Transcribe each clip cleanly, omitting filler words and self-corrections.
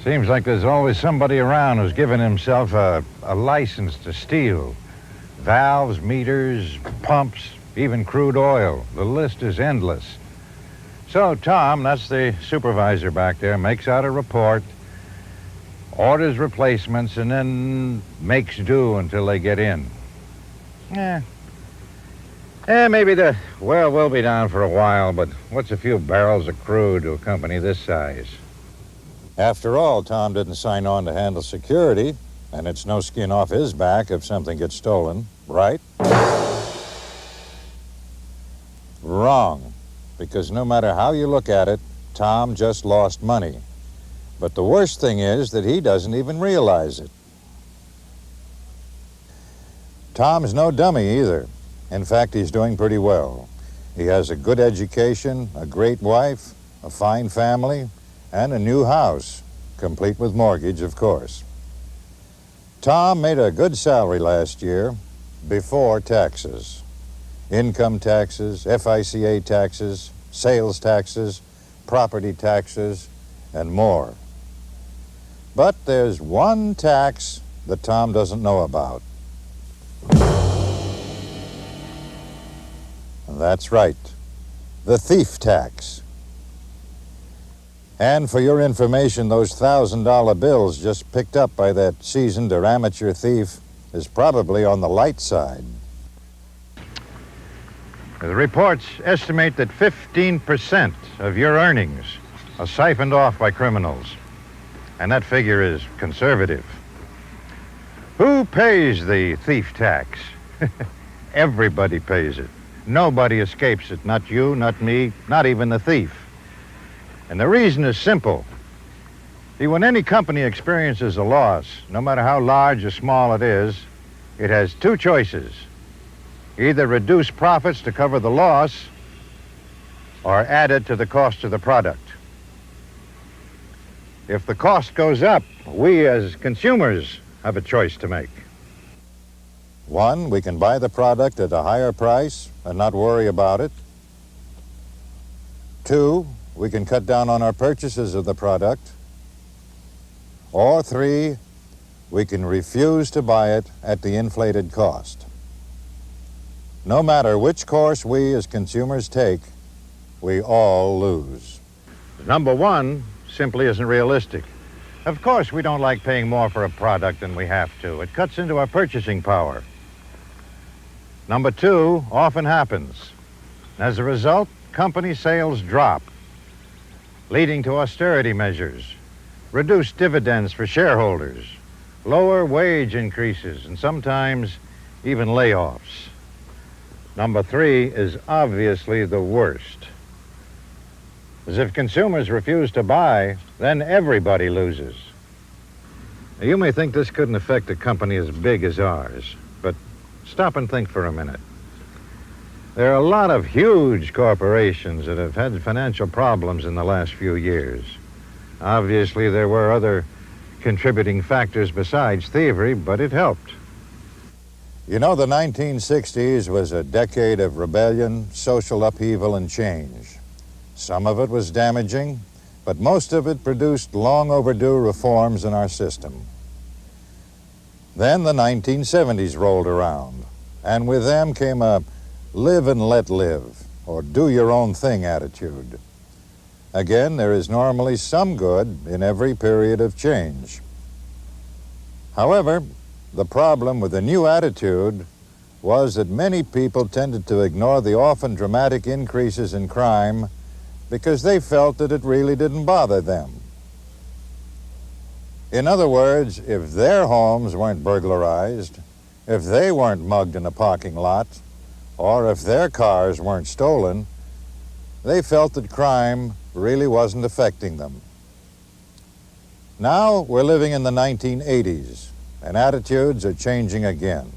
Seems like there's always somebody around who's given himself a license to steal. Valves, meters, pumps, even crude oil. The list is endless. So Tom, that's the supervisor back there, makes out a report, orders replacements, and then makes do until they get in. Maybe the well will be down for a while, but what's a few barrels of crude to a company this size? After all, Tom didn't sign on to handle security, and it's no skin off his back if something gets stolen, right? Wrong, because no matter how you look at it, Tom just lost money. But the worst thing is that he doesn't even realize it. Tom's no dummy either. In fact, he's doing pretty well. He has a good education, a great wife, a fine family, and a new house, complete with mortgage, of course. Tom made a good salary last year before taxes. Income taxes, FICA taxes, sales taxes, property taxes, and more. But there's one tax that Tom doesn't know about. That's right, the thief tax. And for your information, those $1,000 bills just picked up by that seasoned or amateur thief is probably on the light side. The reports estimate that 15% of your earnings are siphoned off by criminals, and that figure is conservative. Who pays the thief tax? Everybody pays it. Nobody escapes it, not you, not me, not even the thief. And the reason is simple. See, when any company experiences a loss, no matter how large or small it is, it has two choices. Either reduce profits to cover the loss or add it to the cost of the product. If the cost goes up, we as consumers have a choice to make. One, we can buy the product at a higher price and not worry about it. Two, we can cut down on our purchases of the product. Or three, we can refuse to buy it at the inflated cost. No matter which course we as consumers take, we all lose. Number one simply isn't realistic. Of course, we don't like paying more for a product than we have to. It cuts into our purchasing power. Number two often happens. As a result, company sales drop, leading to austerity measures, reduced dividends for shareholders, lower wage increases, and sometimes even layoffs. Number three is obviously the worst. As if consumers refuse to buy, then everybody loses. Now, you may think this couldn't affect a company as big as ours, but stop and think for a minute. There are a lot of huge corporations that have had financial problems in the last few years. Obviously, there were other contributing factors besides thievery, but it helped. You know, the 1960s was a decade of rebellion, social upheaval, and change. Some of it was damaging, but most of it produced long overdue reforms in our system. Then the 1970s rolled around, and with them came a live and let live, or do your own thing attitude. Again, there is normally some good in every period of change. However, the problem with the new attitude was that many people tended to ignore the often dramatic increases in crime because they felt that it really didn't bother them. In other words, if their homes weren't burglarized, if they weren't mugged in a parking lot, or if their cars weren't stolen, they felt that crime really wasn't affecting them. Now we're living in the 1980s, and attitudes are changing again.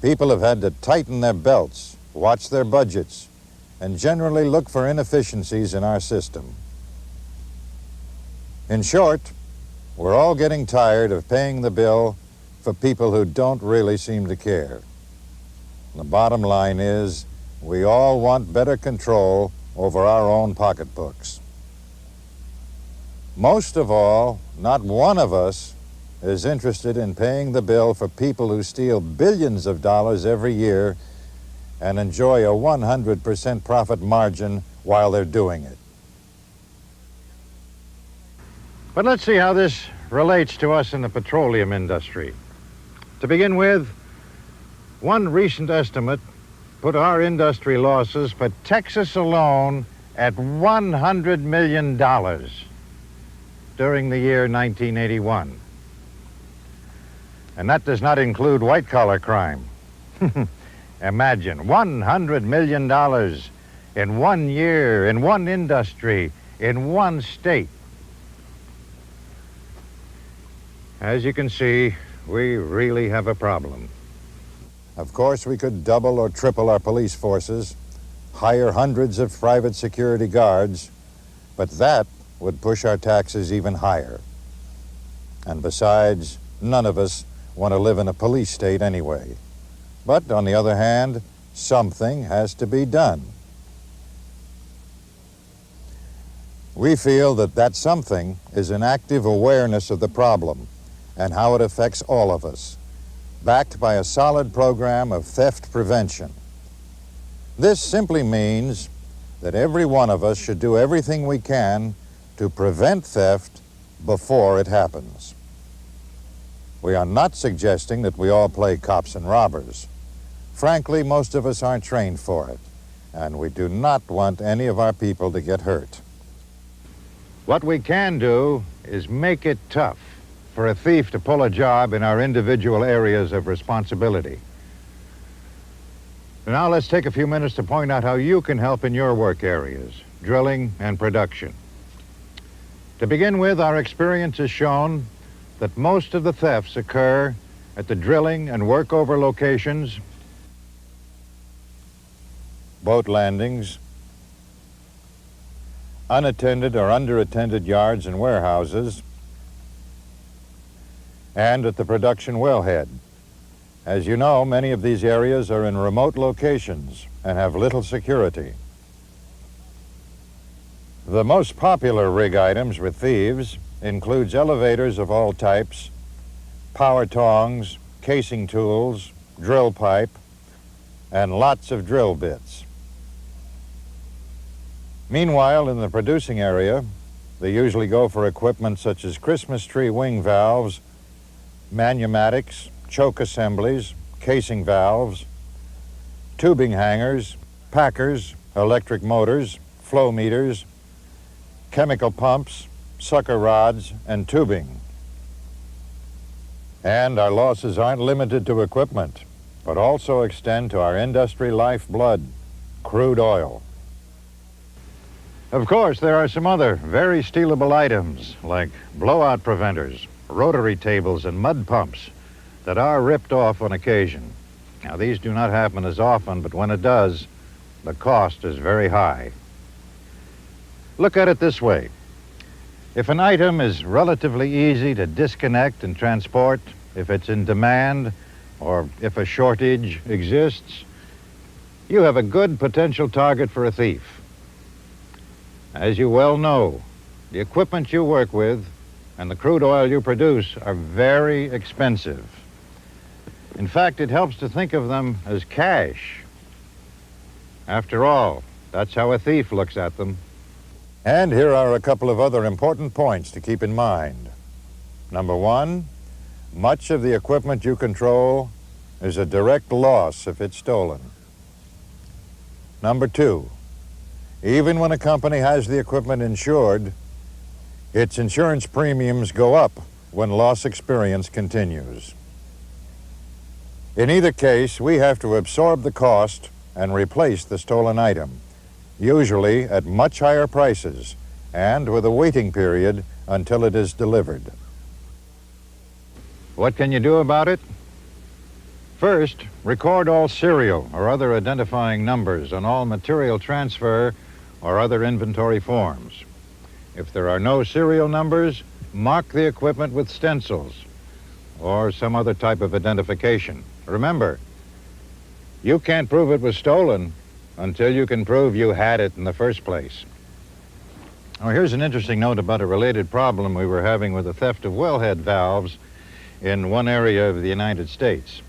People have had to tighten their belts, watch their budgets, and generally look for inefficiencies in our system. In short, we're all getting tired of paying the bill for people who don't really seem to care. The bottom line is, we all want better control over our own pocketbooks. Most of all, not one of us is interested in paying the bill for people who steal billions of dollars every year and enjoy a 100% profit margin while they're doing it. But let's see how this relates to us in the petroleum industry. To begin with, one recent estimate put our industry losses for Texas alone at $100 million during the year 1981. And that does not include white-collar crime. Imagine, $100 million in 1 year, in one industry, in one state. As you can see, we really have a problem. Of course, we could double or triple our police forces, hire hundreds of private security guards, but that would push our taxes even higher. And besides, none of us want to live in a police state anyway. But on the other hand, something has to be done. We feel that that something is an active awareness of the problem and how it affects all of us, backed by a solid program of theft prevention. This simply means that every one of us should do everything we can to prevent theft before it happens. We are not suggesting that we all play cops and robbers. Frankly, most of us aren't trained for it, and we do not want any of our people to get hurt. What we can do is make it tough for a thief to pull a job in our individual areas of responsibility. Now let's take a few minutes to point out how you can help in your work areas, drilling and production. To begin with, our experience has shown that most of the thefts occur at the drilling and workover locations, boat landings, unattended or underattended yards and warehouses, and at the production wellhead. As you know, many of these areas are in remote locations and have little security. The most popular rig items with thieves includes elevators of all types, power tongs, casing tools, drill pipe, and lots of drill bits. Meanwhile, in the producing area, they usually go for equipment such as Christmas tree wing valves, manumatics, choke assemblies, casing valves, tubing hangers, packers, electric motors, flow meters, chemical pumps, sucker rods, and tubing. And our losses aren't limited to equipment, but also extend to our industry lifeblood, crude oil. Of course, there are some other very stealable items like blowout preventers, rotary tables, and mud pumps that are ripped off on occasion. Now, these do not happen as often, but when it does, the cost is very high. Look at it this way. If an item is relatively easy to disconnect and transport, if it's in demand, or if a shortage exists, you have a good potential target for a thief. As you well know, the equipment you work with and the crude oil you produce are very expensive. In fact, it helps to think of them as cash. After all, that's how a thief looks at them. And here are a couple of other important points to keep in mind. Number one, much of the equipment you control is a direct loss if it's stolen. Number two, even when a company has the equipment insured, its insurance premiums go up when loss experience continues. In either case, we have to absorb the cost and replace the stolen item, usually at much higher prices and with a waiting period until it is delivered. What can you do about it? First, record all serial or other identifying numbers on all material transfer or other inventory forms. If there are no serial numbers, mark the equipment with stencils or some other type of identification. Remember, you can't prove it was stolen until you can prove you had it in the first place. Oh, here's an interesting note about a related problem we were having with the theft of wellhead valves in one area of the United States.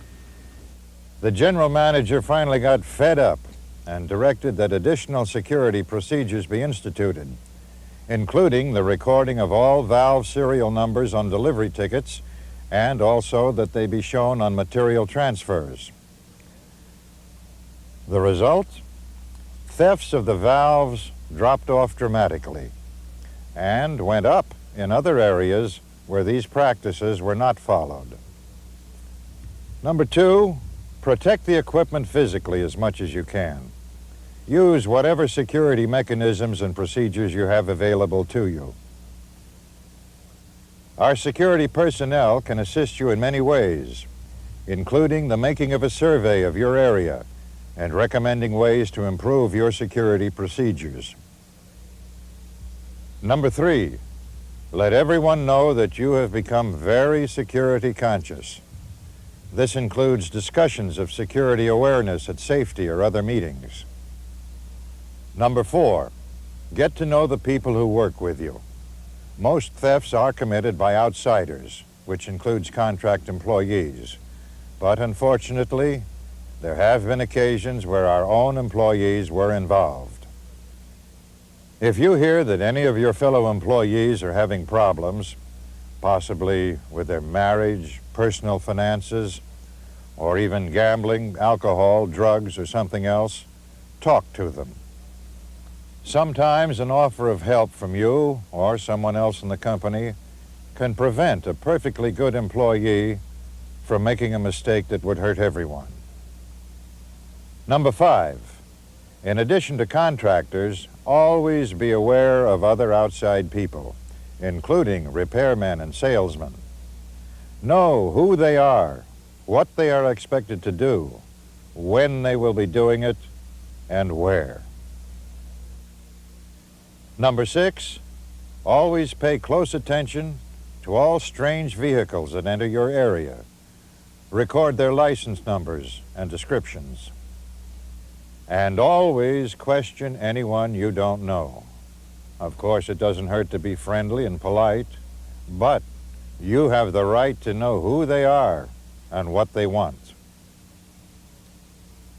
The general manager finally got fed up and directed that additional security procedures be instituted, including the recording of all valve serial numbers on delivery tickets and also that they be shown on material transfers. The result? Thefts of the valves dropped off dramatically and went up in other areas where these practices were not followed. Number 2, protect the equipment physically as much as you can. Use whatever security mechanisms and procedures you have available to you. Our security personnel can assist you in many ways, including the making of a survey of your area and recommending ways to improve your security procedures. Number 3, let everyone know that you have become very security conscious. This includes discussions of security awareness at safety or other meetings. Number 4, get to know the people who work with you. Most thefts are committed by outsiders, which includes contract employees. But unfortunately, there have been occasions where our own employees were involved. If you hear that any of your fellow employees are having problems, possibly with their marriage, personal finances, or even gambling, alcohol, drugs, or something else, talk to them. Sometimes an offer of help from you or someone else in the company can prevent a perfectly good employee from making a mistake that would hurt everyone. Number 5, in addition to contractors, always be aware of other outside people, including repairmen and salesmen. Know who they are, what they are expected to do, when they will be doing it, and where. Number 6, always pay close attention to all strange vehicles that enter your area. Record their license numbers and descriptions. And always question anyone you don't know. Of course, it doesn't hurt to be friendly and polite, but you have the right to know who they are and what they want.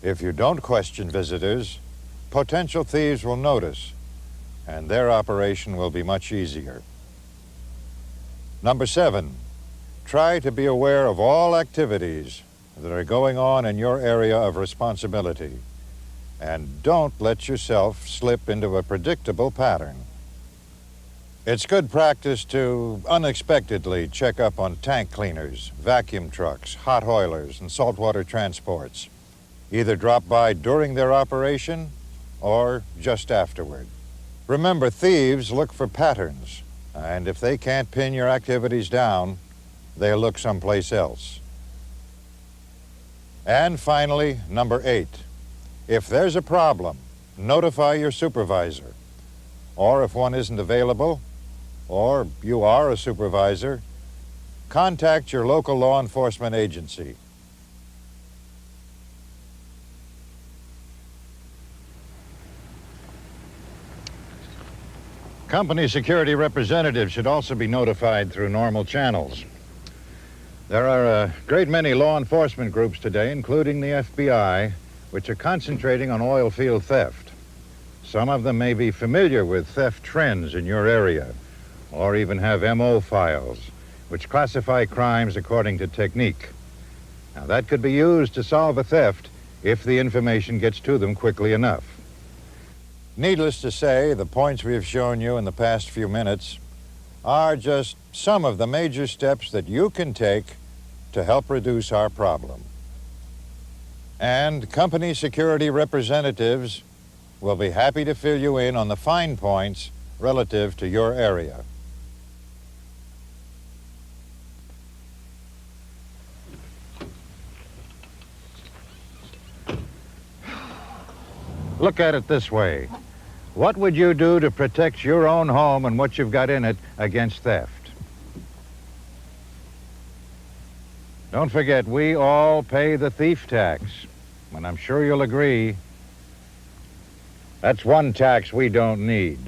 If you don't question visitors, potential thieves will notice, and their operation will be much easier. Number 7, try to be aware of all activities that are going on in your area of responsibility. And don't let yourself slip into a predictable pattern. It's good practice to unexpectedly check up on tank cleaners, vacuum trucks, hot oilers, and saltwater transports. Either drop by during their operation or just afterward. Remember, thieves look for patterns, and if they can't pin your activities down, they'll look someplace else. And finally, number 8. If there's a problem, notify your supervisor. Or if one isn't available, or you are a supervisor, contact your local law enforcement agency. Company security representatives should also be notified through normal channels. There are a great many law enforcement groups today, including the FBI, which are concentrating on oil field theft. Some of them may be familiar with theft trends in your area, or even have MO files, which classify crimes according to technique. Now, that could be used to solve a theft if the information gets to them quickly enough. Needless to say, the points we have shown you in the past few minutes are just some of the major steps that you can take to help reduce our problem. And company security representatives will be happy to fill you in on the fine points relative to your area. Look at it this way. What would you do to protect your own home and what you've got in it against theft? Don't forget, we all pay the thief tax. And I'm sure you'll agree, that's one tax we don't need.